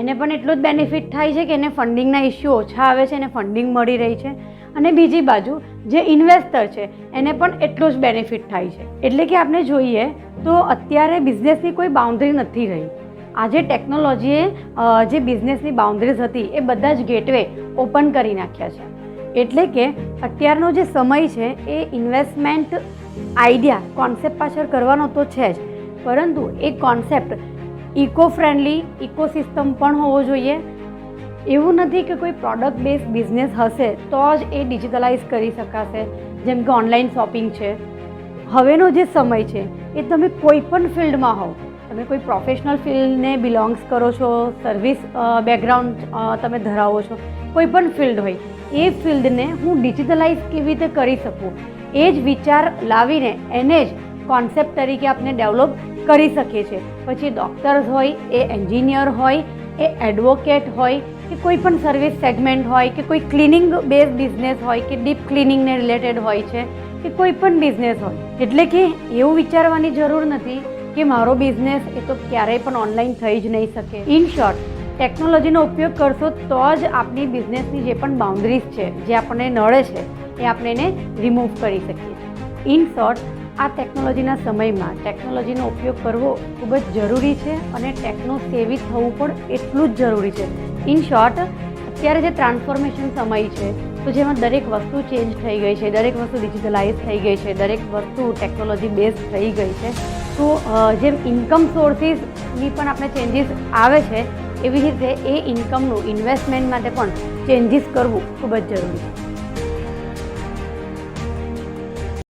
એને પણ એટલું જ બેનિફિટ થાય છે કે એને ફંડિંગના ઇસ્યુ ઓછા આવે છે, એને ફંડિંગ મળી રહી છે. અને બીજી બાજુ જે ઇન્વેસ્ટર છે એને પણ એટલું જ બેનિફિટ થાય છે. એટલે કે આપણે જોઈએ તો અત્યારે બિઝનેસની કોઈ બાઉન્ડ્રી નથી રહી. આજે ટેકનોલોજીએ જે બિઝનેસની બાઉન્ડ્રીઝ હતી એ બધા જ ગેટવે ઓપન કરી નાખ્યા છે. એટલે કે અત્યારનો જે સમય છે એ ઇન્વેસ્ટમેન્ટ આઈડિયા કોન્સેપ્ટ પાછળ કરવાનો તો છે જ, પરંતુ એ કોન્સેપ્ટ ઇકો ફ્રેન્ડલી ઇકોસિસ્ટમ પણ હોવો જોઈએ. એવું નથી કે કોઈ પ્રોડક્ટ બેઝ બિઝનેસ હશે તો જ એ ડિજિટલાઇઝ કરી શકાશે. જેમ કે ઓનલાઈન શોપિંગ છે. હવેનો જે સમય છે એ તમે કોઈ પણ ફિલ્ડમાં હોવ, તમે કોઈ પ્રોફેશનલ ફિલ્ડને બિલોંગ્સ કરો છો, સર્વિસ બેકગ્રાઉન્ડ તમે ધરાવો છો, કોઈ પણ ફિલ્ડ હોય, એ ફિલ્ડને હું ડિજિટલાઇઝ કેવી રીતે કરી શકું એ જ વિચાર લાવીને એને જ કોન્સેપ્ટ તરીકે આપણે ડેવલપ કરી શકીએ છીએ. પછી ડૉક્ટર્સ હોય, એ એન્જિનિયર હોય, એ એડવોકેટ હોય, કે કોઈ પણ સર્વિસ સેગમેન્ટ હોય, કે કોઈ ક્લિનિંગ બેઝ બિઝનેસ હોય, કે ડીપ ક્લિનિંગને રિલેટેડ હોય છે, કે કોઈ પણ બિઝનેસ હોય. એટલે કે એવું વિચારવાની જરૂર નથી કે મારો બિઝનેસ એ તો ક્યારેય પણ ઓનલાઈન થઈ જ નહીં શકે. ઇન શોર્ટ, ટેકનોલોજીનો ઉપયોગ કરશો તો જ આપણી બિઝનેસની જે પણ બાઉન્ડ્રીઝ છે, જે આપણને નડે છે, એ આપણે એને રિમૂવ કરી શકીએ છીએ. ઇન શોર્ટ, આ ટેકનોલોજીના સમયમાં ટેકનોલોજીનો ઉપયોગ કરવો ખૂબ જ જરૂરી છે અને ટેકનો સેવી થવું પણ એટલું જ જરૂરી છે. ઇન શોર્ટ, અત્યારે જે ટ્રાન્સફોર્મેશન સમય છે તો જેમાં દરેક વસ્તુ ચેન્જ થઈ ગઈ છે, દરેક વસ્તુ ડિજિટલાઇઝ થઈ ગઈ છે, દરેક વસ્તુ ટેકનોલોજી બેઝ થઈ ગઈ છે. તો જેમ ઇન્કમ સોર્સિસની પણ આપણે ચેન્જીસ આવે છે, એવી રીતે એ ઇન્કમનું ઇન્વેસ્ટમેન્ટ માટે પણ ચેન્જીસ કરવું ખૂબ જ જરૂરી છે.